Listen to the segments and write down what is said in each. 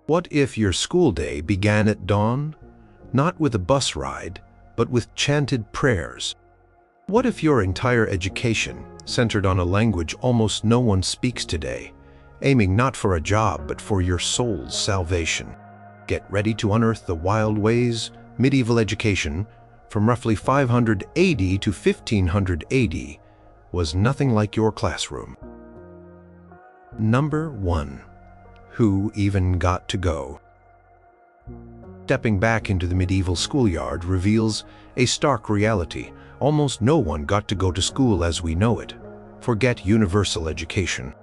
What if your school day began at dawn, not with a bus ride, but with chanted prayers? What if your entire education centered on a language almost no one speaks today, aiming not for a job but for your soul's salvation? Get ready to unearth the wild ways medieval education, from roughly 500 AD to 1500 AD, was nothing like your classroom. Number 1. Who even got to go? Stepping back into the medieval schoolyard reveals a stark reality. Almost no one got to go to school as we know it. Forget universal education.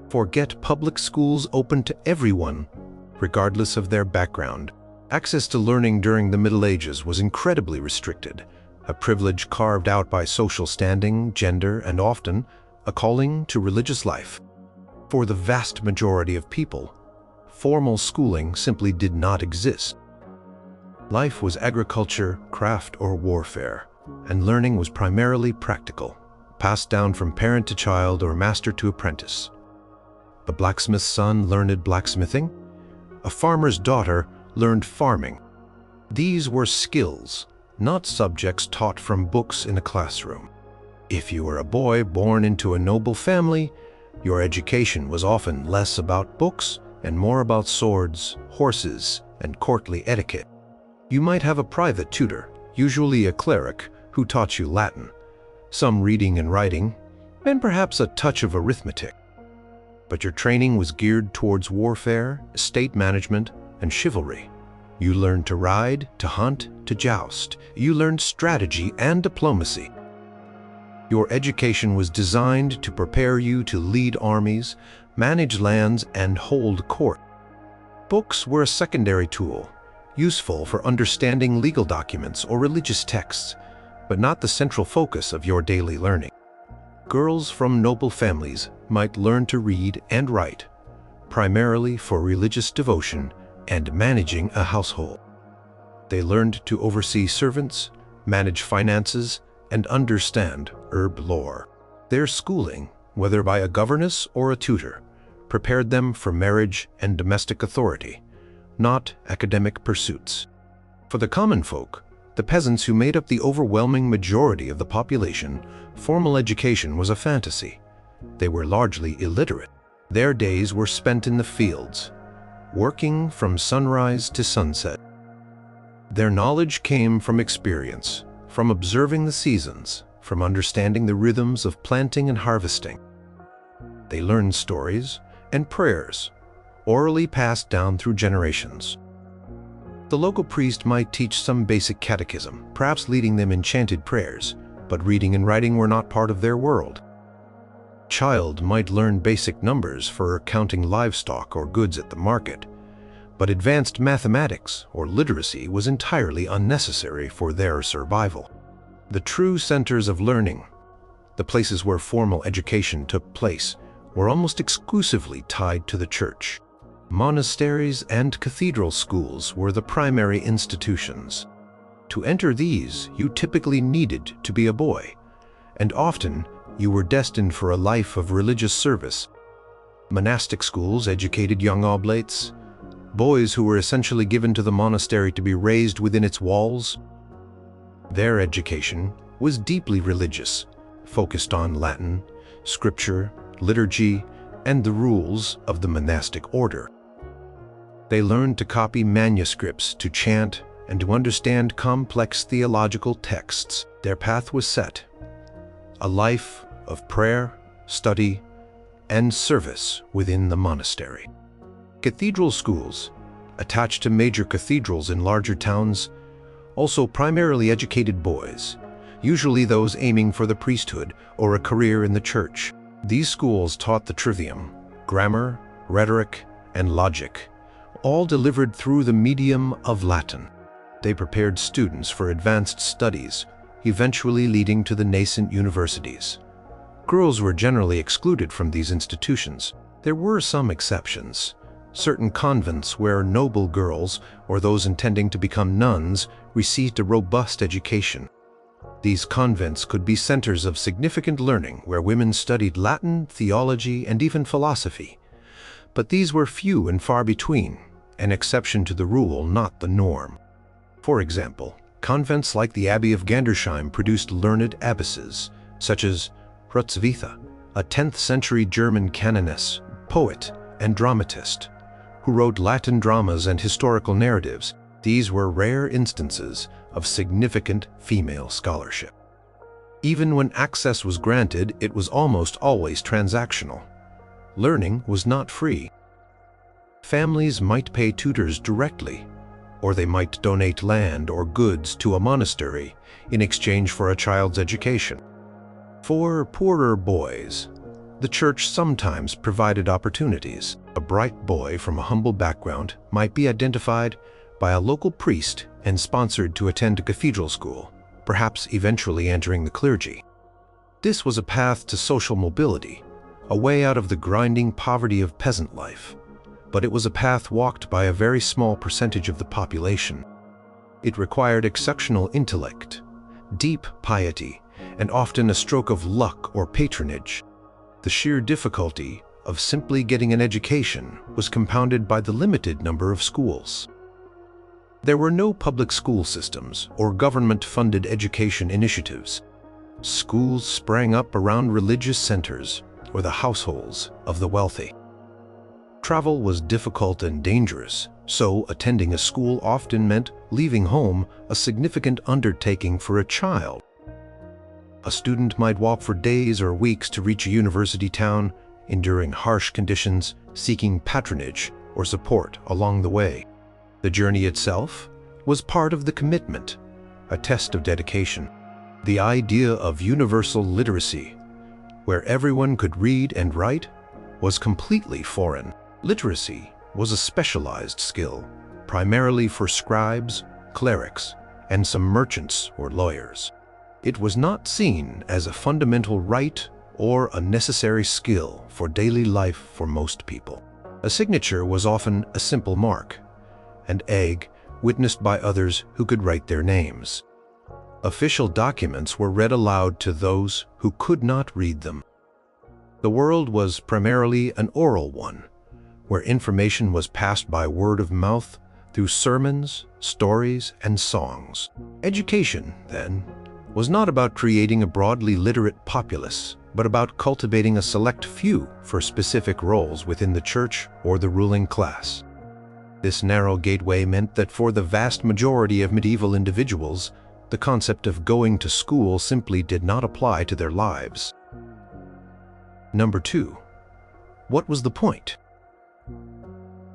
Forget public schools open to everyone, regardless of their background. Access to learning during the Middle Ages was incredibly restricted, a privilege carved out by social standing, gender, and often a calling to religious life. For the vast majority of people, formal schooling simply did not exist. Life was agriculture, craft, or warfare, and learning was primarily practical, passed down from parent to child or master to apprentice. The blacksmith's son learned blacksmithing. A farmer's daughter learned farming. These were skills, not subjects taught from books in a classroom. If you were a boy born into a noble family, your education was often less about books and more about swords, horses, and courtly etiquette. You might have a private tutor, usually a cleric, who taught you Latin, some reading and writing, and perhaps a touch of arithmetic. But your training was geared towards warfare, estate management, and chivalry. You learned to ride, to hunt, to joust. You learned strategy and diplomacy. Your education was designed to prepare you to lead armies, manage lands, and hold court. Books were a secondary tool, useful for understanding legal documents or religious texts, but not the central focus of your daily learning. Girls from noble families might learn to read and write, primarily for religious devotion and managing a household. They learned to oversee servants, manage finances, and understand herb lore. Their schooling, whether by a governess or a tutor, prepared them for marriage and domestic authority, not academic pursuits. For the common folk, the peasants who made up the overwhelming majority of the population, formal education was a fantasy. They were largely illiterate. Their days were spent in the fields, working from sunrise to sunset. Their knowledge came from experience, from observing the seasons, from understanding the rhythms of planting and harvesting. They learned stories and prayers, orally passed down through generations. The local priest might teach some basic catechism, perhaps leading them in chanted prayers, but reading and writing were not part of their world. A child might learn basic numbers for counting livestock or goods at the market, but advanced mathematics or literacy was entirely unnecessary for their survival. The true centers of learning, the places where formal education took place, were almost exclusively tied to the church. Monasteries and cathedral schools were the primary institutions. To enter these, you typically needed to be a boy, and often you were destined for a life of religious service. Monastic schools educated young oblates, boys who were essentially given to the monastery to be raised within its walls. Their education was deeply religious, focused on Latin, scripture, liturgy, and the rules of the monastic order. They learned to copy manuscripts, to chant, and to understand complex theological texts. Their path was set: a life of prayer, study, and service within the monastery. Cathedral schools, attached to major cathedrals in larger towns, also primarily educated boys, usually those aiming for the priesthood or a career in the church. These schools taught the trivium, grammar, rhetoric, and logic, all delivered through the medium of Latin. They prepared students for advanced studies, eventually leading to the nascent universities. Girls were generally excluded from these institutions. There were some exceptions. Certain convents where noble girls, or those intending to become nuns, received a robust education. These convents could be centers of significant learning where women studied Latin, theology, and even philosophy. But these were few and far between, an exception to the rule, not the norm. For example, convents like the Abbey of Gandersheim produced learned abbesses, such as Hrutz, a 10th-century German canoness, poet, and dramatist, who wrote Latin dramas and historical narratives. These were rare instances of significant female scholarship. Even when access was granted, it was almost always transactional. Learning was not free. Families might pay tutors directly, or they might donate land or goods to a monastery in exchange for a child's education. For poorer boys, the church sometimes provided opportunities. A bright boy from a humble background might be identified by a local priest and sponsored to attend a cathedral school, perhaps eventually entering the clergy. This was a path to social mobility, a way out of the grinding poverty of peasant life. But it was a path walked by a very small percentage of the population. It required exceptional intellect, deep piety, and often a stroke of luck or patronage. The sheer difficulty of simply getting an education was compounded by the limited number of schools. There were no public school systems or government-funded education initiatives. Schools sprang up around religious centers or the households of the wealthy. Travel was difficult and dangerous, so attending a school often meant leaving home, a significant undertaking for a child. A student might walk for days or weeks to reach a university town, enduring harsh conditions, seeking patronage or support along the way. The journey itself was part of the commitment, a test of dedication. The idea of universal literacy, where everyone could read and write, was completely foreign. Literacy was a specialized skill, primarily for scribes, clerics, and some merchants or lawyers. It was not seen as a fundamental right or a necessary skill for daily life for most people. A signature was often a simple mark, an egg witnessed by others who could write their names. Official documents were read aloud to those who could not read them. The world was primarily an oral one, where information was passed by word of mouth through sermons, stories, and songs. Education, then, was not about creating a broadly literate populace, but about cultivating a select few for specific roles within the church or the ruling class. This narrow gateway meant that for the vast majority of medieval individuals, the concept of going to school simply did not apply to their lives. Number 2. What was the point?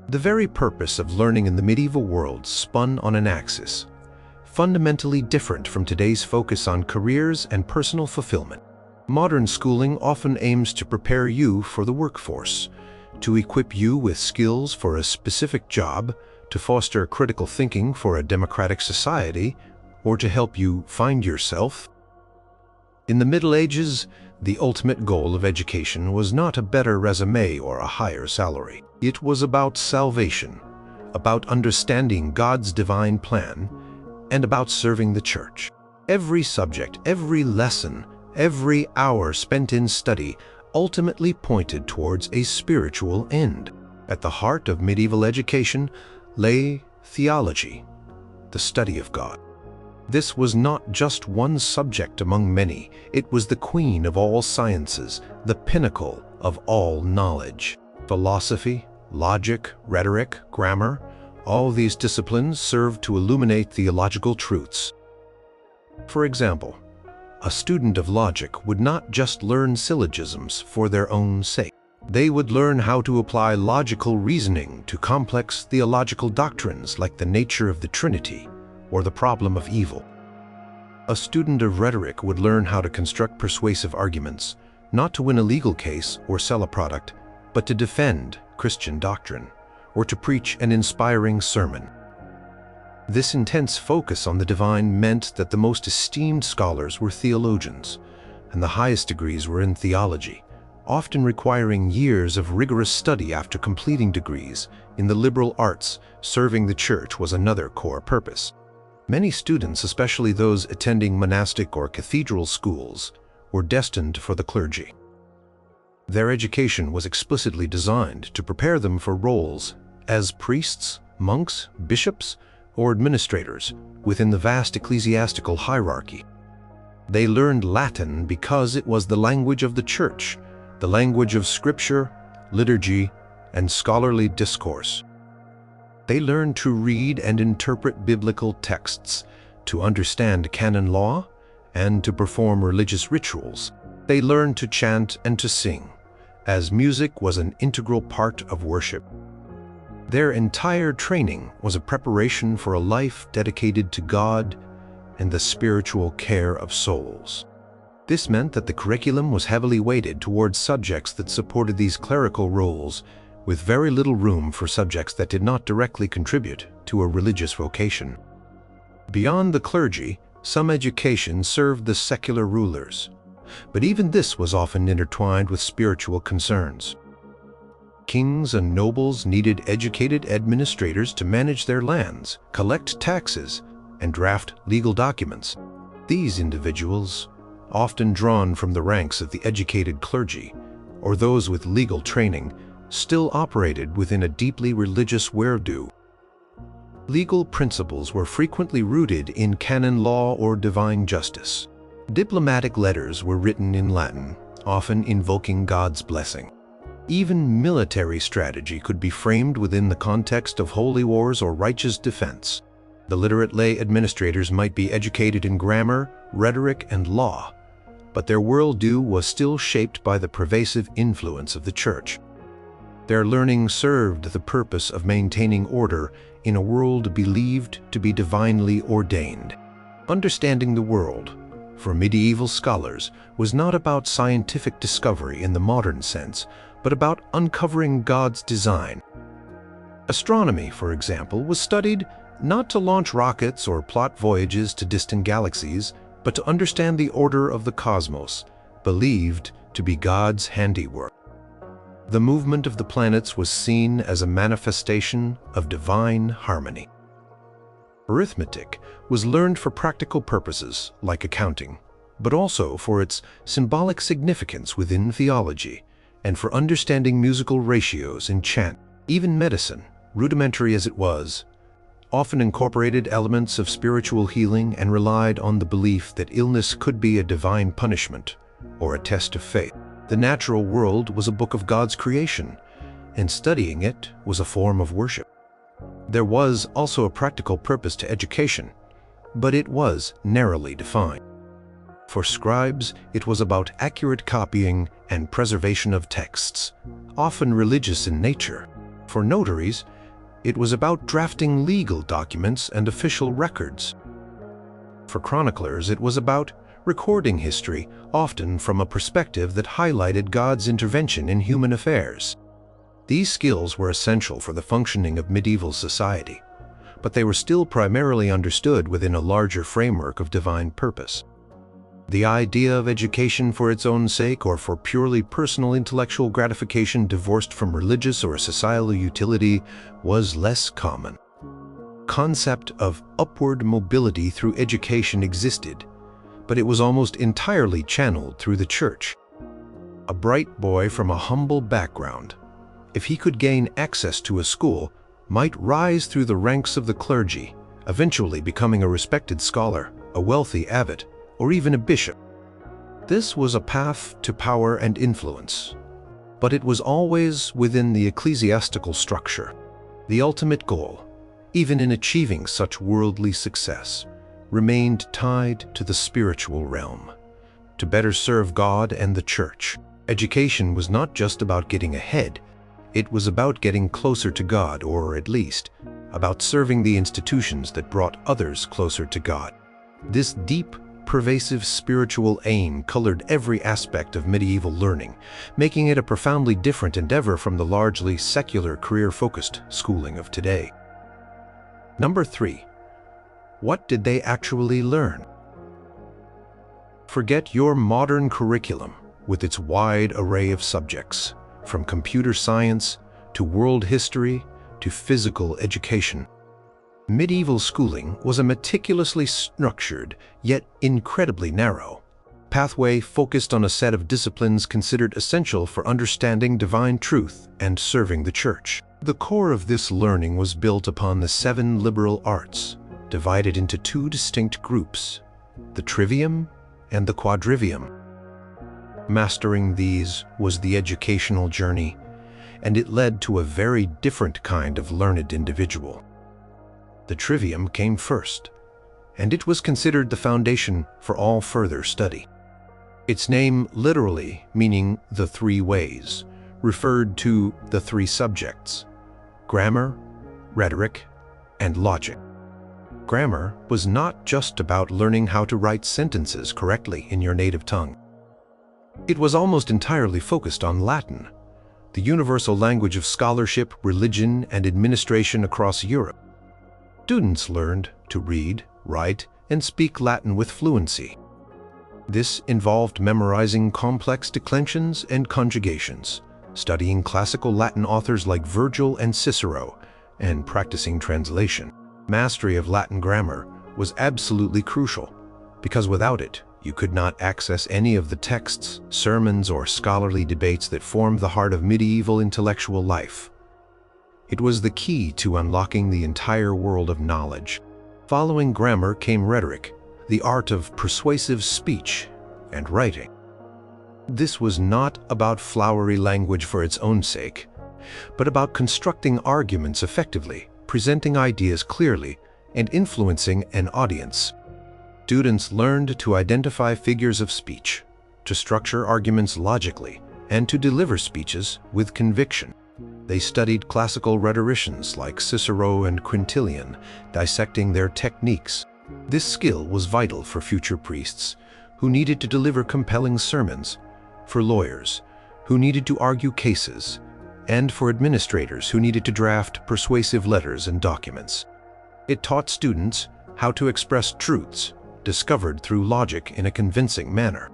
The very purpose of learning in the medieval world spun on an axis, fundamentally different from today's focus on careers and personal fulfillment. Modern schooling often aims to prepare you for the workforce, to equip you with skills for a specific job, to foster critical thinking for a democratic society, or to help you find yourself. In the Middle Ages, the ultimate goal of education was not a better resume or a higher salary. It was about salvation, about understanding God's divine plan, and about serving the church. Every subject, every lesson, every hour spent in study ultimately pointed towards a spiritual end. At the heart of medieval education lay theology, the study of God. This was not just one subject among many. It was the queen of all sciences, the pinnacle of all knowledge. Philosophy, logic, rhetoric, grammar, all these disciplines served to illuminate theological truths. For example, a student of logic would not just learn syllogisms for their own sake. They would learn how to apply logical reasoning to complex theological doctrines like the nature of the Trinity or the problem of evil. A student of rhetoric would learn how to construct persuasive arguments, not to win a legal case or sell a product, but to defend Christian doctrine or to preach an inspiring sermon. This intense focus on the divine meant that the most esteemed scholars were theologians, and the highest degrees were in theology, often requiring years of rigorous study after completing degrees. In the liberal arts, serving the church was another core purpose. Many students, especially those attending monastic or cathedral schools, were destined for the clergy. Their education was explicitly designed to prepare them for roles as priests, monks, bishops, or administrators within the vast ecclesiastical hierarchy. They learned Latin because it was the language of the church, the language of scripture, liturgy, and scholarly discourse. They learned to read and interpret biblical texts, to understand canon law, and to perform religious rituals. They learned to chant and to sing, as music was an integral part of worship. Their entire training was a preparation for a life dedicated to God and the spiritual care of souls. This meant that the curriculum was heavily weighted towards subjects that supported these clerical roles, with very little room for subjects that did not directly contribute to a religious vocation. Beyond the clergy, some education served the secular rulers, but even this was often intertwined with spiritual concerns. Kings and nobles needed educated administrators to manage their lands, collect taxes, and draft legal documents. These individuals, often drawn from the ranks of the educated clergy or those with legal training, still operated within a deeply religious worldview. Legal principles were frequently rooted in canon law or divine justice. Diplomatic letters were written in Latin, often invoking God's blessing. Even military strategy could be framed within the context of holy wars or righteous defense. The literate lay administrators might be educated in grammar, rhetoric, and law, but their worldview was still shaped by the pervasive influence of the church. Their learning served the purpose of maintaining order in a world believed to be divinely ordained. Understanding the world, for medieval scholars, was not about scientific discovery in the modern sense, but about uncovering God's design. Astronomy, for example, was studied not to launch rockets or plot voyages to distant galaxies, but to understand the order of the cosmos, believed to be God's handiwork. The movement of the planets was seen as a manifestation of divine harmony. Arithmetic was learned for practical purposes, like accounting, but also for its symbolic significance within theology and for understanding musical ratios in chant. Even medicine, rudimentary as it was, often incorporated elements of spiritual healing and relied on the belief that illness could be a divine punishment or a test of faith. The natural world was a book of God's creation, and studying it was a form of worship. There was also a practical purpose to education, but it was narrowly defined. For scribes, it was about accurate copying and preservation of texts, often religious in nature. For notaries, it was about drafting legal documents and official records. For chroniclers, it was about recording history, often from a perspective that highlighted God's intervention in human affairs. These skills were essential for the functioning of medieval society, but they were still primarily understood within a larger framework of divine purpose. The idea of education for its own sake or for purely personal intellectual gratification divorced from religious or societal utility was less common. Concept of upward mobility through education existed, but it was almost entirely channeled through the church. A bright boy from a humble background, if he could gain access to a school, might rise through the ranks of the clergy, eventually becoming a respected scholar, a wealthy abbot, or even a bishop. This was a path to power and influence, but it was always within the ecclesiastical structure. The ultimate goal, even in achieving such worldly success, remained tied to the spiritual realm. To better serve God and the church, education was not just about getting ahead, it was about getting closer to God, or at least, about serving the institutions that brought others closer to God. This deep, pervasive spiritual aim colored every aspect of medieval learning, making it a profoundly different endeavor from the largely secular, career-focused schooling of today. Number 3. What did they actually learn? Forget your modern curriculum with its wide array of subjects, from computer science to world history to physical education. Medieval schooling was a meticulously structured, yet incredibly narrow pathway focused on a set of disciplines considered essential for understanding divine truth and serving the church. The core of this learning was built upon the 7 liberal arts, divided into 2 distinct groups, the trivium and the quadrivium. Mastering these was the educational journey, and it led to a very different kind of learned individual. The trivium came first, and it was considered the foundation for all further study. Its name literally meaning the 3 ways, referred to the 3 subjects: grammar, rhetoric, and logic. Grammar was not just about learning how to write sentences correctly in your native tongue. It was almost entirely focused on Latin, the universal language of scholarship, religion, and administration across Europe. Students learned to read, write, and speak Latin with fluency. This involved memorizing complex declensions and conjugations, studying classical Latin authors like Virgil and Cicero, and practicing translation. Mastery of Latin grammar was absolutely crucial, because without it, you could not access any of the texts, sermons, or scholarly debates that formed the heart of medieval intellectual life. It was the key to unlocking the entire world of knowledge. Following grammar came rhetoric, the art of persuasive speech and writing. This was not about flowery language for its own sake, but about constructing arguments effectively, presenting ideas clearly, and influencing an audience. Students learned to identify figures of speech, to structure arguments logically, and to deliver speeches with conviction. They studied classical rhetoricians like Cicero and Quintilian, dissecting their techniques. This skill was vital for future priests, who needed to deliver compelling sermons, for lawyers, who needed to argue cases, and for administrators who needed to draft persuasive letters and documents. It taught students how to express truths discovered through logic in a convincing manner.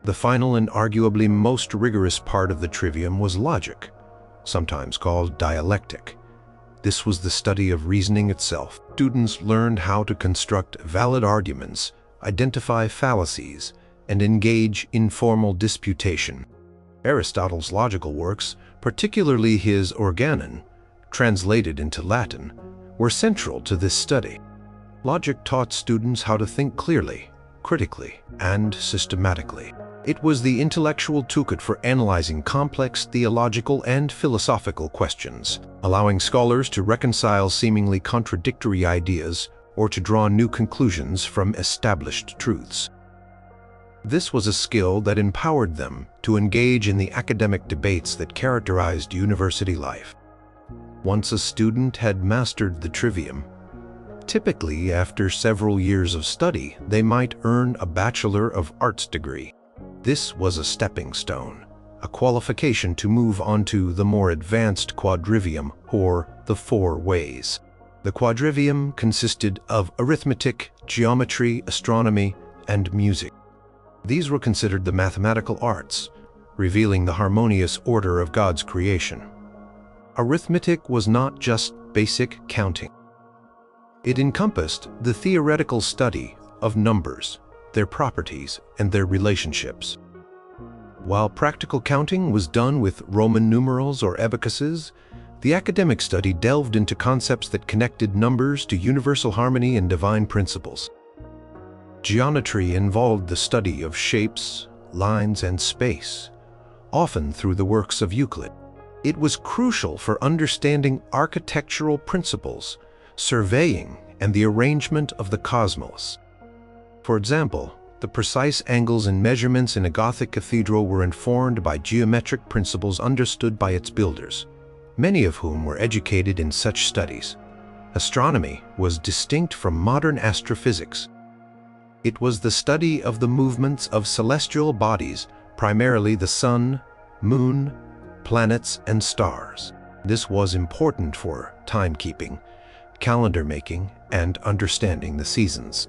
The final and arguably most rigorous part of the trivium was logic, sometimes called dialectic. This was the study of reasoning itself. Students learned how to construct valid arguments, identify fallacies, and engage in formal disputation. Aristotle's logical works, particularly his Organon, translated into Latin, were central to this study. Logic taught students how to think clearly, critically, and systematically. It was the intellectual toolkit for analyzing complex theological and philosophical questions, allowing scholars to reconcile seemingly contradictory ideas or to draw new conclusions from established truths. This was a skill that empowered them to engage in the academic debates that characterized university life. Once a student had mastered the trivium, typically after several years of study, they might earn a Bachelor of Arts degree. This was a stepping stone, a qualification to move on to the more advanced quadrivium, or the 4 ways. The quadrivium consisted of arithmetic, geometry, astronomy, and music. These were considered the mathematical arts, revealing the harmonious order of God's creation. Arithmetic was not just basic counting. It encompassed the theoretical study of numbers, their properties, and their relationships. While practical counting was done with Roman numerals or abacuses, the academic study delved into concepts that connected numbers to universal harmony and divine principles. Geometry involved the study of shapes, lines, and space, often through the works of Euclid. It was crucial for understanding architectural principles, surveying, and the arrangement of the cosmos. For example, the precise angles and measurements in a Gothic cathedral were informed by geometric principles understood by its builders, many of whom were educated in such studies. Astronomy was distinct from modern astrophysics. It was the study of the movements of celestial bodies, primarily the sun, moon, planets, and stars. This was important for timekeeping, calendar making, and understanding the seasons.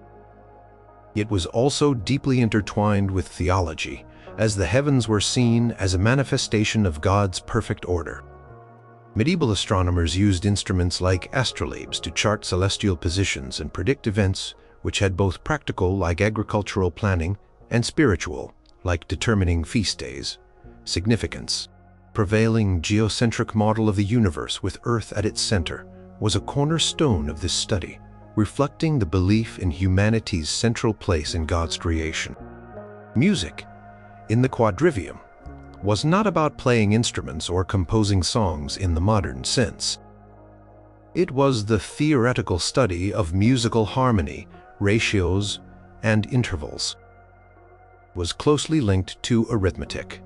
It was also deeply intertwined with theology, as the heavens were seen as a manifestation of God's perfect order. Medieval astronomers used instruments like astrolabes to chart celestial positions and predict events, which had both practical, like agricultural planning, and spiritual, like determining feast days, significance. Prevailing geocentric model of the universe with Earth at its center was a cornerstone of this study, reflecting the belief in humanity's central place in God's creation. Music, in the quadrivium, was not about playing instruments or composing songs in the modern sense. It was the theoretical study of musical harmony, ratios, and intervals. It was closely linked to arithmetic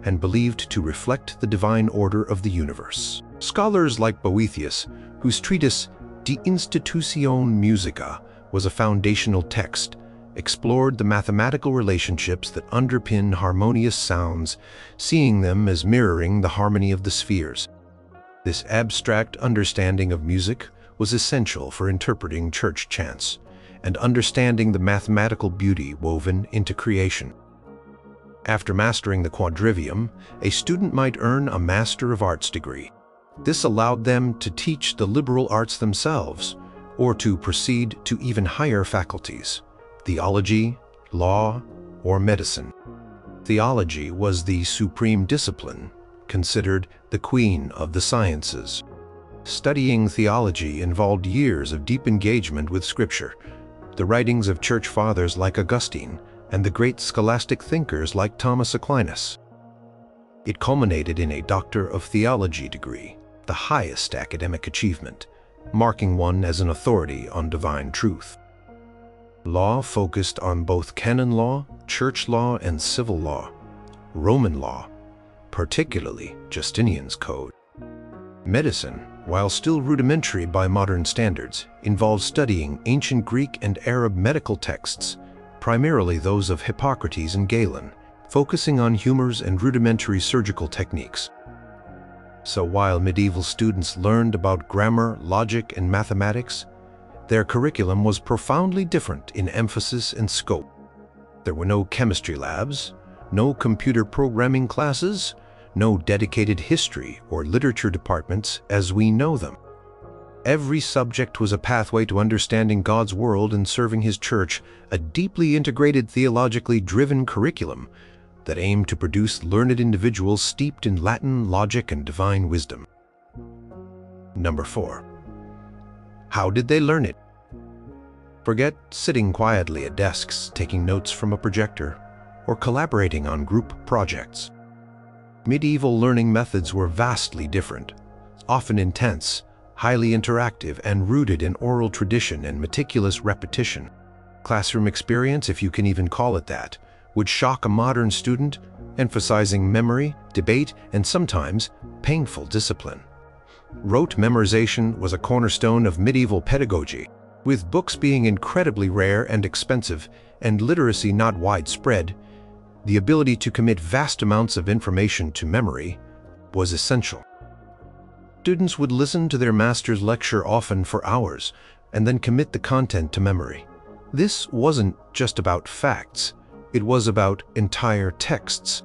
and believed to reflect the divine order of the universe. Scholars like Boethius, whose treatise De Institutione Musica was a foundational text, explored the mathematical relationships that underpin harmonious sounds, seeing them as mirroring the harmony of the spheres. This abstract understanding of music was essential for interpreting church chants and understanding the mathematical beauty woven into creation. After mastering the quadrivium, a student might earn a Master of Arts degree. This allowed them to teach the liberal arts themselves, or to proceed to even higher faculties: theology, law, or medicine. Theology was the supreme discipline, considered the queen of the sciences. Studying theology involved years of deep engagement with Scripture, the writings of church fathers like Augustine, and the great scholastic thinkers like Thomas Aquinas. It culminated in a Doctor of Theology degree, the highest academic achievement, marking one as an authority on divine truth. Law focused on both canon law, church law, and civil law, Roman law, particularly Justinian's Code. Medicine, while still rudimentary by modern standards, involved studying ancient Greek and Arab medical texts, primarily those of Hippocrates and Galen, focusing on humors and rudimentary surgical techniques. So while medieval students learned about grammar, logic, and mathematics, their curriculum was profoundly different in emphasis and scope. There were no chemistry labs, no computer programming classes, no dedicated history or literature departments as we know them. Every subject was a pathway to understanding God's world and serving His church, a deeply integrated, theologically driven curriculum that aimed to produce learned individuals steeped in Latin, logic, and divine wisdom. Number 4. How did they learn it? Forget sitting quietly at desks, taking notes from a projector, or collaborating on group projects. Medieval learning methods were vastly different, often intense, highly interactive, and rooted in oral tradition and meticulous repetition. Classroom experience, if you can even call it that, would shock a modern student, emphasizing memory, debate, and sometimes painful discipline. Rote memorization was a cornerstone of medieval pedagogy, with books being incredibly rare and expensive and literacy not widespread. The ability to commit vast amounts of information to memory was essential. Students would listen to their master's lecture often for hours and then commit the content to memory. This wasn't just about facts, it was about entire texts.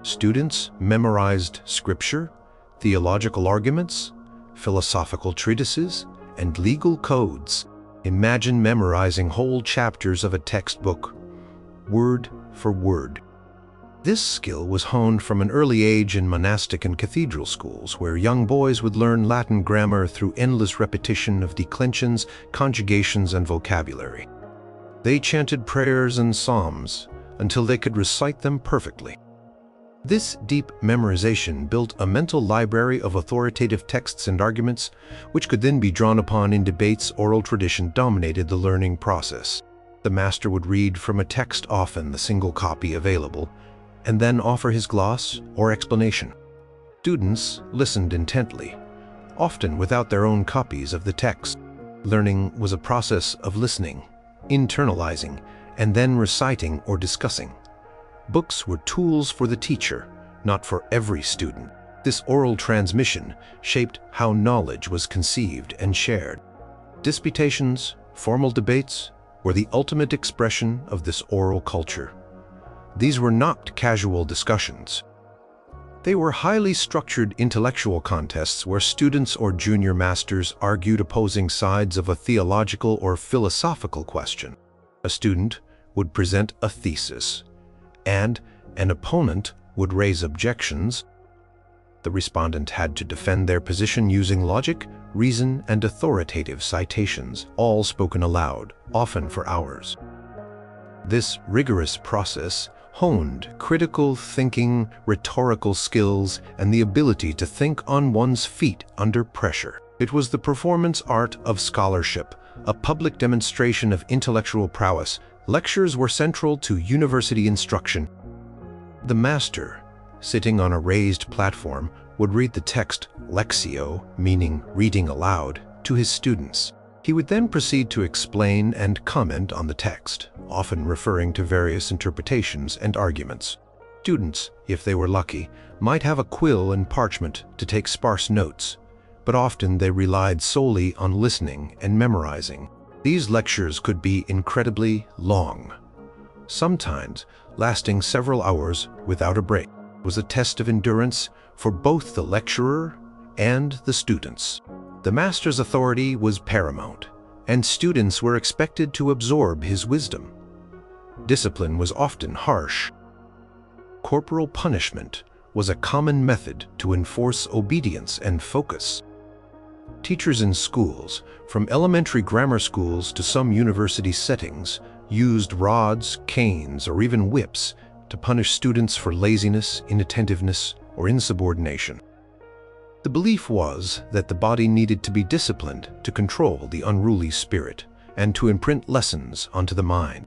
Students memorized scripture, theological arguments, philosophical treatises, and legal codes. Imagine memorizing whole chapters of a textbook, word for word. This skill was honed from an early age in monastic and cathedral schools, where young boys would learn Latin grammar through endless repetition of declensions, conjugations, and vocabulary. They chanted prayers and psalms until they could recite them perfectly. This deep memorization built a mental library of authoritative texts and arguments, which could then be drawn upon in debates. Oral tradition dominated the learning process. The master would read from a text, often the single copy available, and then offer his gloss or explanation. Students listened intently, often without their own copies of the text. Learning was a process of listening, internalizing, and then reciting or discussing. Books were tools for the teacher, not for every student. This oral transmission shaped how knowledge was conceived and shared. Disputations, formal debates, were the ultimate expression of this oral culture. These were not casual discussions. They were highly structured intellectual contests where students or junior masters argued opposing sides of a theological or philosophical question. A student would present a thesis, and an opponent would raise objections. The respondent had to defend their position using logic, reason, and authoritative citations, all spoken aloud, often for hours. This rigorous process honed critical thinking, rhetorical skills, and the ability to think on one's feet under pressure. It was the performance art of scholarship, a public demonstration of intellectual prowess. Lectures were central to university instruction. The master, sitting on a raised platform, would read the text, lectio, meaning reading aloud, to his students. He would then proceed to explain and comment on the text, often referring to various interpretations and arguments. Students, if they were lucky, might have a quill and parchment to take sparse notes, but often they relied solely on listening and memorizing. These lectures could be incredibly long, sometimes lasting several hours without a break. It was a test of endurance for both the lecturer and the students. The master's authority was paramount, and students were expected to absorb his wisdom. Discipline was often harsh. Corporal punishment was a common method to enforce obedience and focus. Teachers in schools, from elementary grammar schools to some university settings, used rods, canes, or even whips to punish students for laziness, inattentiveness, or insubordination. The belief was that the body needed to be disciplined to control the unruly spirit and to imprint lessons onto the mind.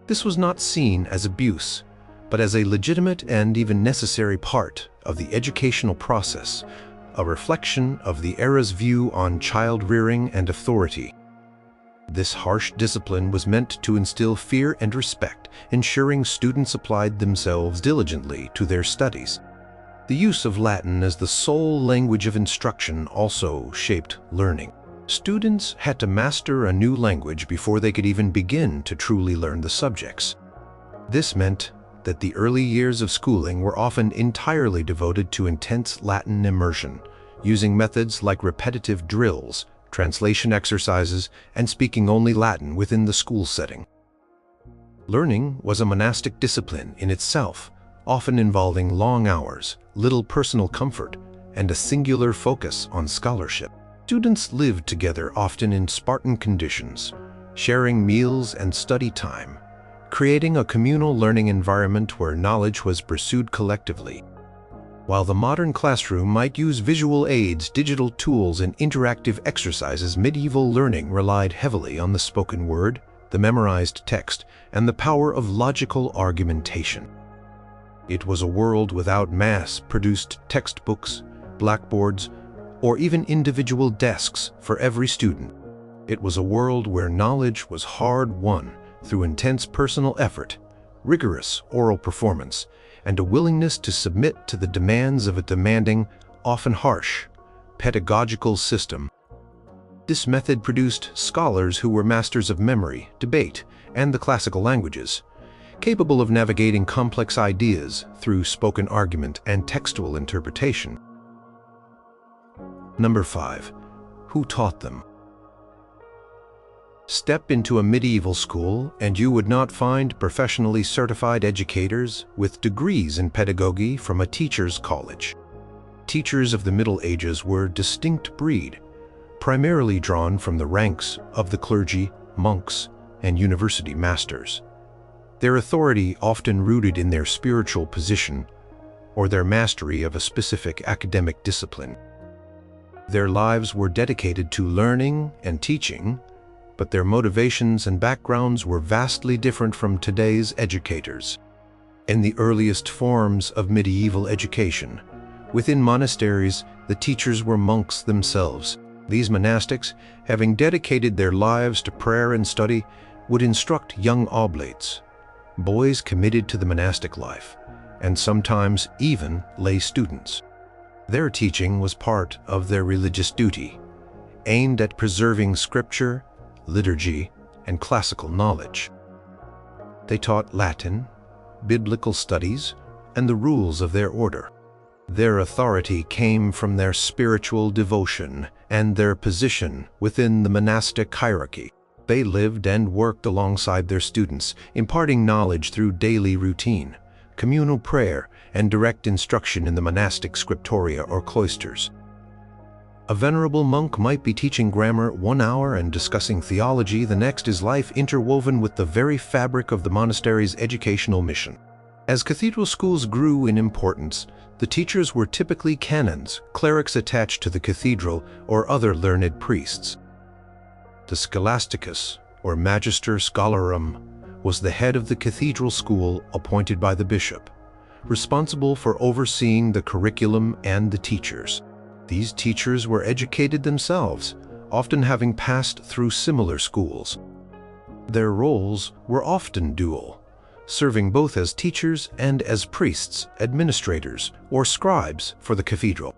This was not seen as abuse, but as a legitimate and even necessary part of the educational process, a reflection of the era's view on child rearing and authority. This harsh discipline was meant to instill fear and respect, ensuring students applied themselves diligently to their studies. The use of Latin as the sole language of instruction also shaped learning. Students had to master a new language before they could even begin to truly learn the subjects. This meant that the early years of schooling were often entirely devoted to intense Latin immersion, using methods like repetitive drills, translation exercises, and speaking only Latin within the school setting. Learning was a monastic discipline in itself, often involving long hours, little personal comfort, and a singular focus on scholarship. Students lived together often in Spartan conditions, sharing meals and study time, creating a communal learning environment where knowledge was pursued collectively. While the modern classroom might use visual aids, digital tools, and interactive exercises, medieval learning relied heavily on the spoken word, the memorized text, and the power of logical argumentation. It was a world without mass-produced textbooks, blackboards, or even individual desks for every student. It was a world where knowledge was hard-won through intense personal effort, rigorous oral performance, and a willingness to submit to the demands of a demanding, often harsh, pedagogical system. This method produced scholars who were masters of memory, debate, and the classical languages, capable of navigating complex ideas through spoken argument and textual interpretation. Number 5. Who taught them? Step into a medieval school and you would not find professionally certified educators with degrees in pedagogy from a teacher's college. Teachers of the Middle Ages were a distinct breed, primarily drawn from the ranks of the clergy, monks, and university masters. Their authority often rooted in their spiritual position or their mastery of a specific academic discipline. Their lives were dedicated to learning and teaching, but their motivations and backgrounds were vastly different from today's educators. In the earliest forms of medieval education, within monasteries, the teachers were monks themselves. These monastics, having dedicated their lives to prayer and study, would instruct young oblates, boys committed to the monastic life, and sometimes even lay students. Their teaching was part of their religious duty, aimed at preserving scripture, liturgy, and classical knowledge. They taught Latin, biblical studies, and the rules of their order. Their authority came from their spiritual devotion and their position within the monastic hierarchy. They lived and worked alongside their students, imparting knowledge through daily routine, communal prayer, and direct instruction in the monastic scriptoria or cloisters. A venerable monk might be teaching grammar 1 hour and discussing theology the next, his life interwoven with the very fabric of the monastery's educational mission. As cathedral schools grew in importance, the teachers were typically canons, clerics attached to the cathedral, or other learned priests. The scholasticus, or magister scholarum, was the head of the cathedral school appointed by the bishop, responsible for overseeing the curriculum and the teachers. These teachers were educated themselves, often having passed through similar schools. Their roles were often dual, serving both as teachers and as priests, administrators, or scribes for the cathedral.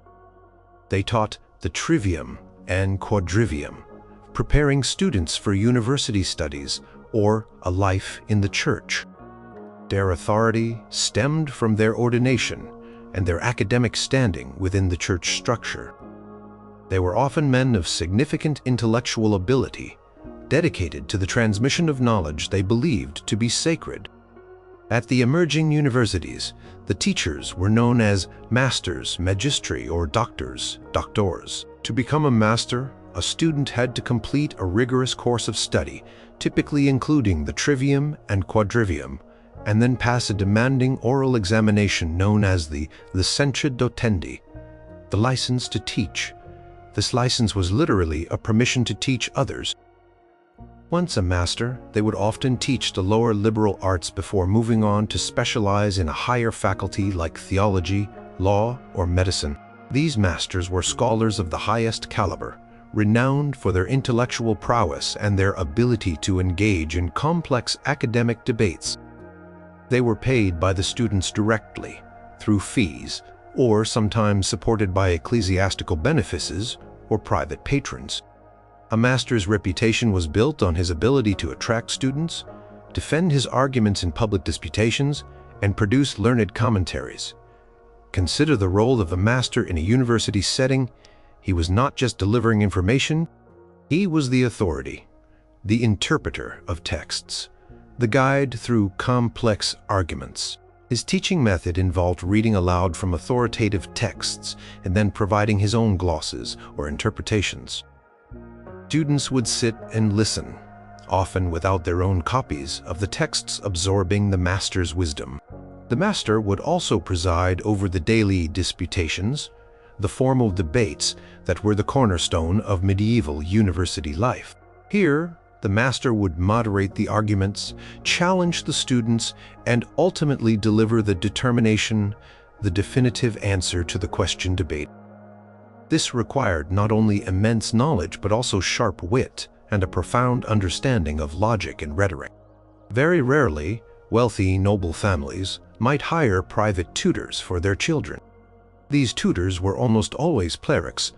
They taught the trivium and quadrivium, preparing students for university studies or a life in the church. Their authority stemmed from their ordination and their academic standing within the church structure. They were often men of significant intellectual ability, dedicated to the transmission of knowledge they believed to be sacred. At the emerging universities, the teachers were known as masters, magistri, or doctors, doctors. To become a master, a student had to complete a rigorous course of study, typically including the trivium and quadrivium, and then pass a demanding oral examination known as the licentia dotendi, the license to teach. This license was literally a permission to teach others. Once a master, they would often teach the lower liberal arts before moving on to specialize in a higher faculty like theology, law, or medicine. These masters were scholars of the highest caliber, renowned for their intellectual prowess and their ability to engage in complex academic debates. They were paid by the students directly, through fees, or sometimes supported by ecclesiastical benefices or private patrons. A master's reputation was built on his ability to attract students, defend his arguments in public disputations, and produce learned commentaries. Consider the role of the master in a university setting. He was not just delivering information, he was the authority, the interpreter of texts, the guide through complex arguments. His teaching method involved reading aloud from authoritative texts and then providing his own glosses or interpretations. Students would sit and listen, often without their own copies of the texts, absorbing the master's wisdom. The master would also preside over the daily disputations, the formal debates that were the cornerstone of medieval university life. Here, the master would moderate the arguments, challenge the students, and ultimately deliver the determination, the definitive answer to the question debate. This required not only immense knowledge but also sharp wit and a profound understanding of logic and rhetoric. Very rarely, wealthy, noble families might hire private tutors for their children. These tutors were almost always clerics,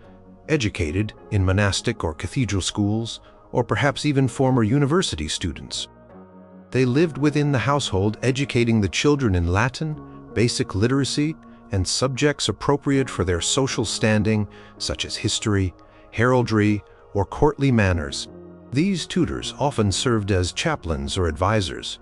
educated in monastic or cathedral schools, or perhaps even former university students. They lived within the household, educating the children in Latin, basic literacy, and subjects appropriate for their social standing, such as history, heraldry, or courtly manners. These tutors often served as chaplains or advisors,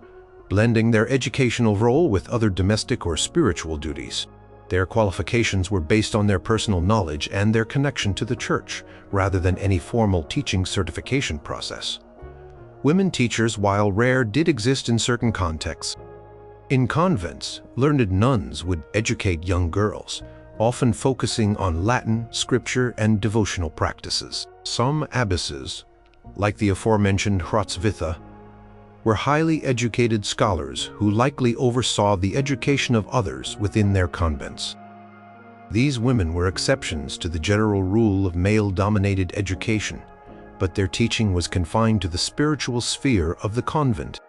blending their educational role with other domestic or spiritual duties. Their qualifications were based on their personal knowledge and their connection to the church, rather than any formal teaching certification process. Women teachers, while rare, did exist in certain contexts. In convents, learned nuns would educate young girls, often focusing on Latin, scripture, and devotional practices. Some abbesses, like the aforementioned Hrotsvitha, were highly educated scholars who likely oversaw the education of others within their convents. These women were exceptions to the general rule of male-dominated education, but their teaching was confined to the spiritual sphere of the convent.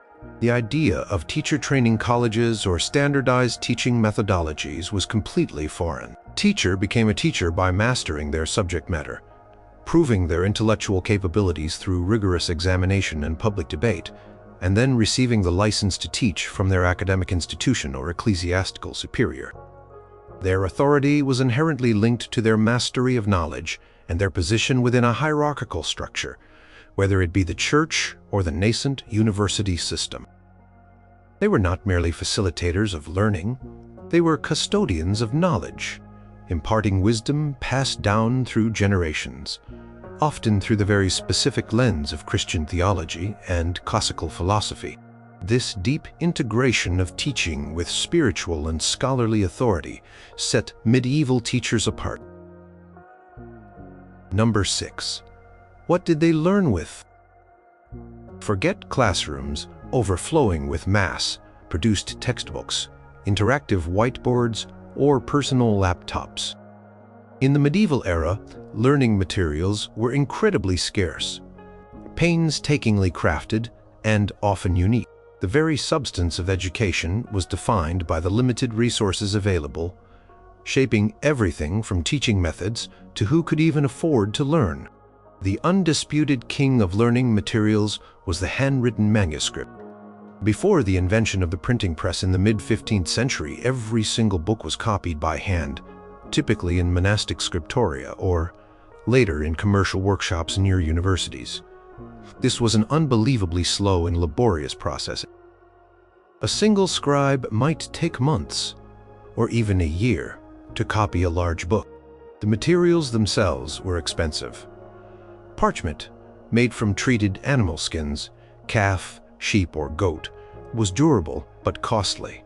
The idea of teacher training colleges or standardized teaching methodologies was completely foreign. Teacher became a teacher by mastering their subject matter, proving their intellectual capabilities through rigorous examination and public debate, and then receiving the license to teach from their academic institution or ecclesiastical superior. Their authority was inherently linked to their mastery of knowledge and their position within a hierarchical structure, whether it be the church or the nascent university system. They were not merely facilitators of learning, They were custodians of knowledge, imparting wisdom passed down through generations, often through the very specific lens of Christian theology and classical philosophy. This deep integration of teaching with spiritual and scholarly authority set medieval teachers apart. Number 6. What did they learn with? Forget classrooms overflowing with mass-produced textbooks, interactive whiteboards, or personal laptops. In the medieval era, learning materials were incredibly scarce, painstakingly crafted, and often unique. The very substance of education was defined by the limited resources available, shaping everything from teaching methods to who could even afford to learn. The undisputed king of learning materials was the handwritten manuscript. Before the invention of the printing press in the mid-15th century, every single book was copied by hand, typically in monastic scriptoria or later in commercial workshops near universities. This was an unbelievably slow and laborious process. A single scribe might take months, or even a year, to copy a large book. The materials themselves were expensive. Parchment, made from treated animal skins, calf, sheep, or goat, was durable but costly.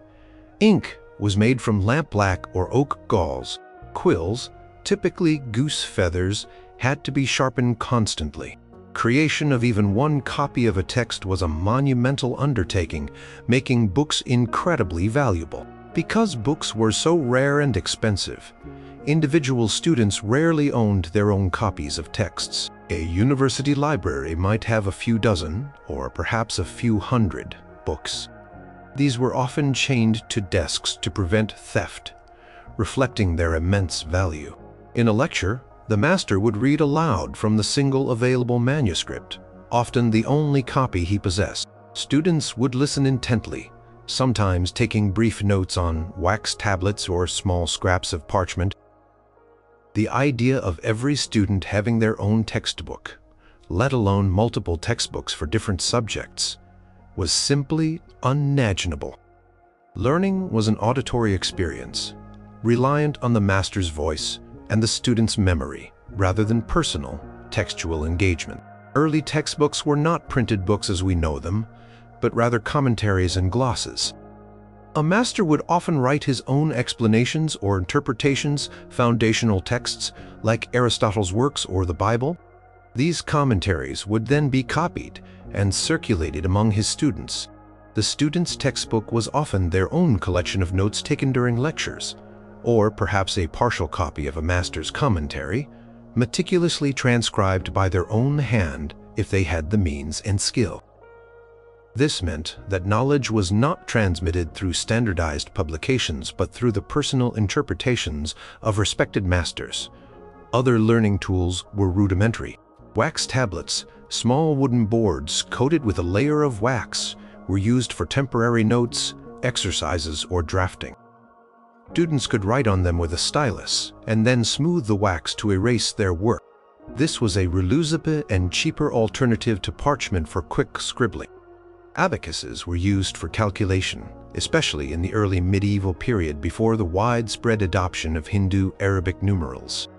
Ink was made from lampblack or oak galls. Quills, typically goose feathers, had to be sharpened constantly. Creation of even one copy of a text was a monumental undertaking, making books incredibly valuable. Because books were so rare and expensive, individual students rarely owned their own copies of texts. A university library might have a few dozen, or perhaps a few hundred, books. These were often chained to desks to prevent theft, reflecting their immense value. In a lecture, the master would read aloud from the single available manuscript, often the only copy he possessed. Students would listen intently, sometimes taking brief notes on wax tablets or small scraps of parchment. The idea of every student having their own textbook, let alone multiple textbooks for different subjects, was simply unimaginable. Learning was an auditory experience, reliant on the master's voice and the student's memory, rather than personal, textual engagement. Early textbooks were not printed books as we know them, but rather commentaries and glosses. A master would often write his own explanations or interpretations, foundational texts like Aristotle's works or the Bible. These commentaries would then be copied and circulated among his students. The student's textbook was often their own collection of notes taken during lectures, or perhaps a partial copy of a master's commentary, meticulously transcribed by their own hand if they had the means and skill. This meant that knowledge was not transmitted through standardized publications but through the personal interpretations of respected masters. Other learning tools were rudimentary. Wax tablets, small wooden boards coated with a layer of wax, were used for temporary notes, exercises, or drafting. Students could write on them with a stylus and then smooth the wax to erase their work. This was a reusable and cheaper alternative to parchment for quick scribbling. Abacuses were used for calculation, especially in the early medieval period before the widespread adoption of Hindu-Arabic numerals.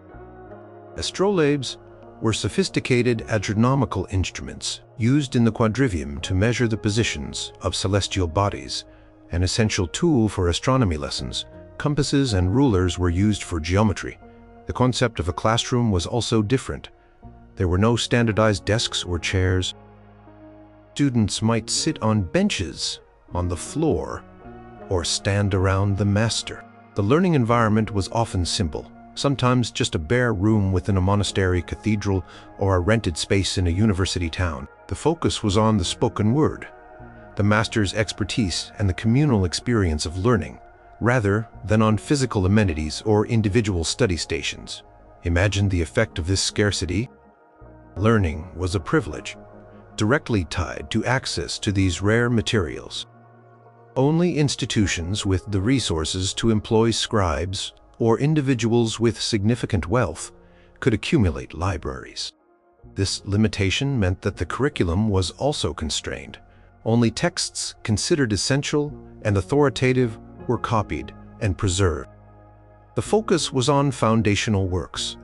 Astrolabes were sophisticated astronomical instruments used in the quadrivium to measure the positions of celestial bodies, an essential tool for astronomy lessons. Compasses and rulers were used for geometry. The concept of a classroom was also different. There were no standardized desks or chairs. Students might sit on benches, on the floor, or stand around the master. The learning environment was often simple, sometimes just a bare room within a monastery, cathedral, or a rented space in a university town. The focus was on the spoken word, the master's expertise, and the communal experience of learning, rather than on physical amenities or individual study stations. Imagine the effect of this scarcity. Learning was a privilege, directly tied to access to these rare materials. Only institutions with the resources to employ scribes or individuals with significant wealth could accumulate libraries. This limitation meant that the curriculum was also constrained. Only texts considered essential and authoritative were copied and preserved. The focus was on foundational works: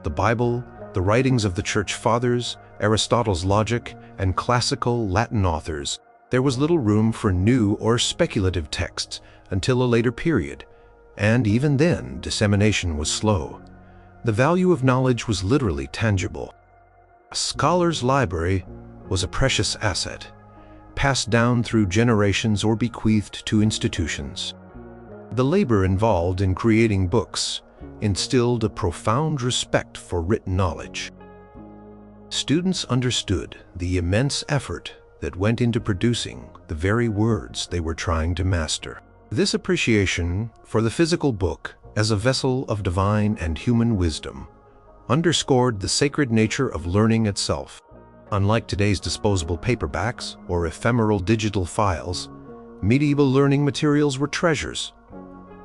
the Bible, the writings of the Church Fathers, Aristotle's logic, and classical Latin authors. There was little room for new or speculative texts until a later period, and even then dissemination was slow. The value of knowledge was literally tangible. A scholar's library was a precious asset, passed down through generations or bequeathed to institutions. The labor involved in creating books instilled a profound respect for written knowledge. Students understood the immense effort that went into producing the very words they were trying to master. This appreciation for the physical book as a vessel of divine and human wisdom underscored the sacred nature of learning itself. Unlike today's disposable paperbacks or ephemeral digital files, medieval learning materials were treasures,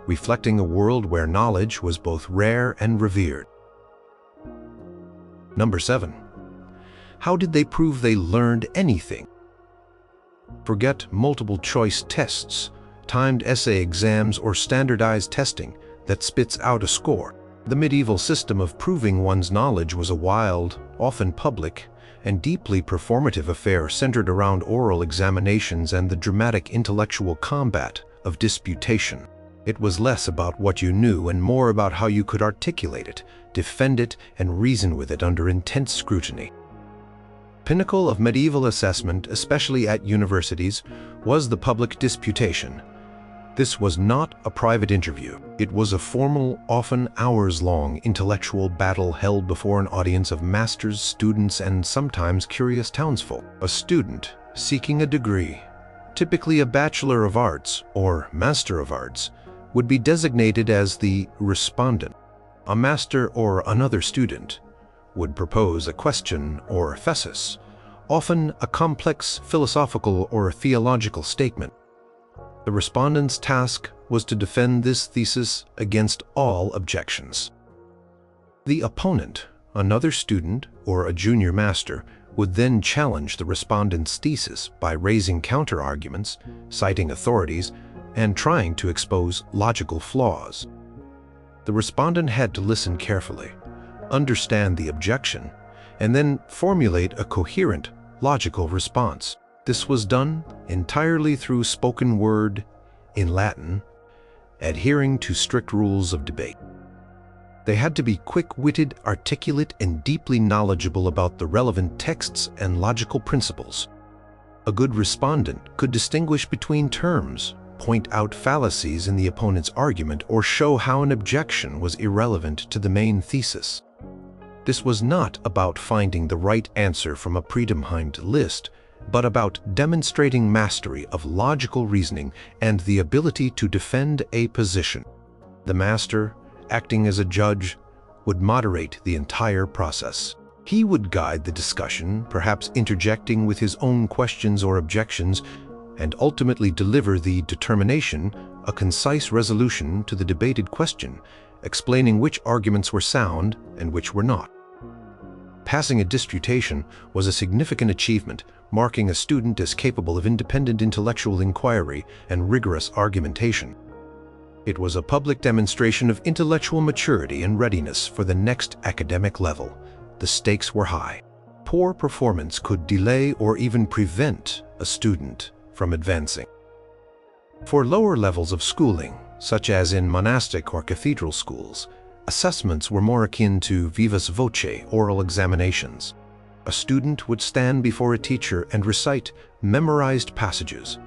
reflecting a world where knowledge was both rare and revered. Number 7. How did they prove they learned anything? Forget multiple-choice tests, timed essay exams, or standardized testing that spits out a score. The medieval system of proving one's knowledge was a wild, often public, and deeply performative affair centered around oral examinations and the dramatic intellectual combat of disputation. It was less about what you knew and more about how you could articulate it, defend it, and reason with it under intense scrutiny. Pinnacle of medieval assessment, especially at universities, was the public disputation. This was not a private interview. It was a formal, often hours-long intellectual battle held before an audience of masters, students, and sometimes curious townsfolk. A student seeking a degree, typically a Bachelor of Arts or Master of Arts, would be designated as the respondent. A master or another student would propose a question or thesis, often a complex philosophical or theological statement. The respondent's task was to defend this thesis against all objections. The opponent, another student or a junior master, would then challenge the respondent's thesis by raising counter-arguments, citing authorities, and trying to expose logical flaws. The respondent had to listen carefully, understand the objection, and then formulate a coherent, logical response. This was done entirely through spoken word in Latin, adhering to strict rules of debate. They had to be quick-witted, articulate, and deeply knowledgeable about the relevant texts and logical principles. A good respondent could distinguish between terms, point out fallacies in the opponent's argument, or show how an objection was irrelevant to the main thesis. This was not about finding the right answer from a predetermined list, but about demonstrating mastery of logical reasoning and the ability to defend a position. The master, acting as a judge, would moderate the entire process. He would guide the discussion, perhaps interjecting with his own questions or objections, and ultimately deliver the determination, a concise resolution to the debated question, explaining which arguments were sound and which were not. Passing a disputation was a significant achievement, marking a student as capable of independent intellectual inquiry and rigorous argumentation. It was a public demonstration of intellectual maturity and readiness for the next academic level. The stakes were high. Poor performance could delay or even prevent a student from advancing. For lower levels of schooling, such as in monastic or cathedral schools, assessments were more akin to viva voce oral examinations. A student would stand before a teacher and recite memorized passages,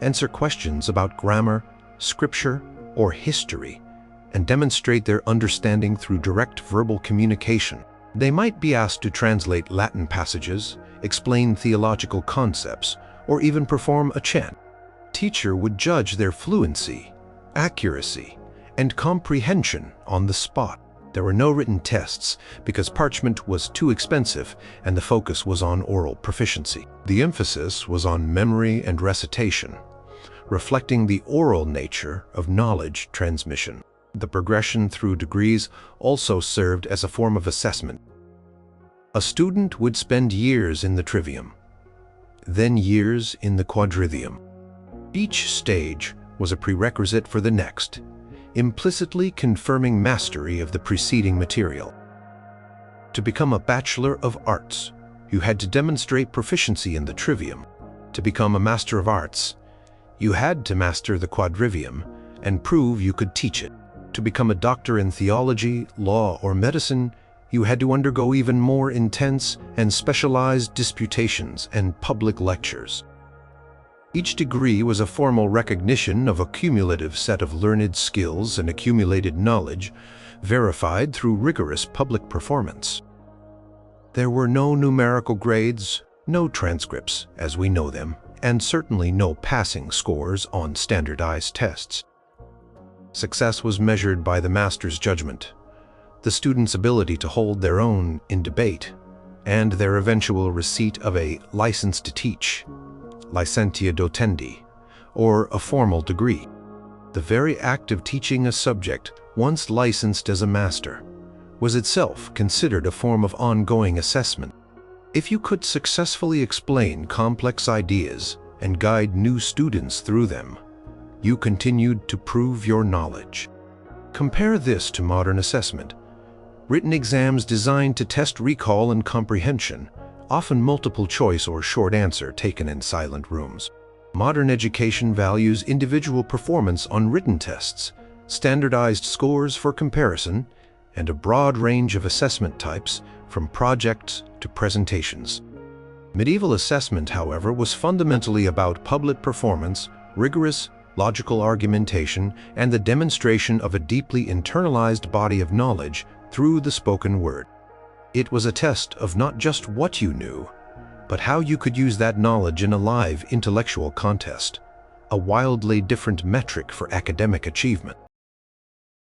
answer questions about grammar, scripture, or history, and demonstrate their understanding through direct verbal communication. They might be asked to translate Latin passages, explain theological concepts, or even perform a chant. Teacher would judge their fluency, accuracy, and comprehension on the spot. There were no written tests because parchment was too expensive and the focus was on oral proficiency. The emphasis was on memory and recitation, reflecting the oral nature of knowledge transmission. The progression through degrees also served as a form of assessment. A student would spend years in the trivium, then years in the quadrivium. Each stage was a prerequisite for the next, implicitly confirming mastery of the preceding material. To become a Bachelor of Arts, you had to demonstrate proficiency in the trivium. To become a Master of Arts, you had to master the quadrivium and prove you could teach it. To become a doctor in theology, law, or medicine, you had to undergo even more intense and specialized disputations and public lectures. Each degree was a formal recognition of a cumulative set of learned skills and accumulated knowledge, verified through rigorous public performance. There were no numerical grades, no transcripts as we know them, and certainly no passing scores on standardized tests. Success was measured by the master's judgment, the student's ability to hold their own in debate, and their eventual receipt of a license to teach, licentia docendi, or a formal degree. The very act of teaching a subject, once licensed as a master, was itself considered a form of ongoing assessment. If you could successfully explain complex ideas and guide new students through them, you continued to prove your knowledge. Compare this to modern assessment. Written exams designed to test recall and comprehension, often multiple choice or short answer taken in silent rooms. Modern education values individual performance on written tests, standardized scores for comparison, and a broad range of assessment types from projects to presentations. Medieval assessment, however, was fundamentally about public performance, rigorous logical argumentation, and the demonstration of a deeply internalized body of knowledge through the spoken word. It was a test of not just what you knew, but how you could use that knowledge in a live intellectual contest, a wildly different metric for academic achievement.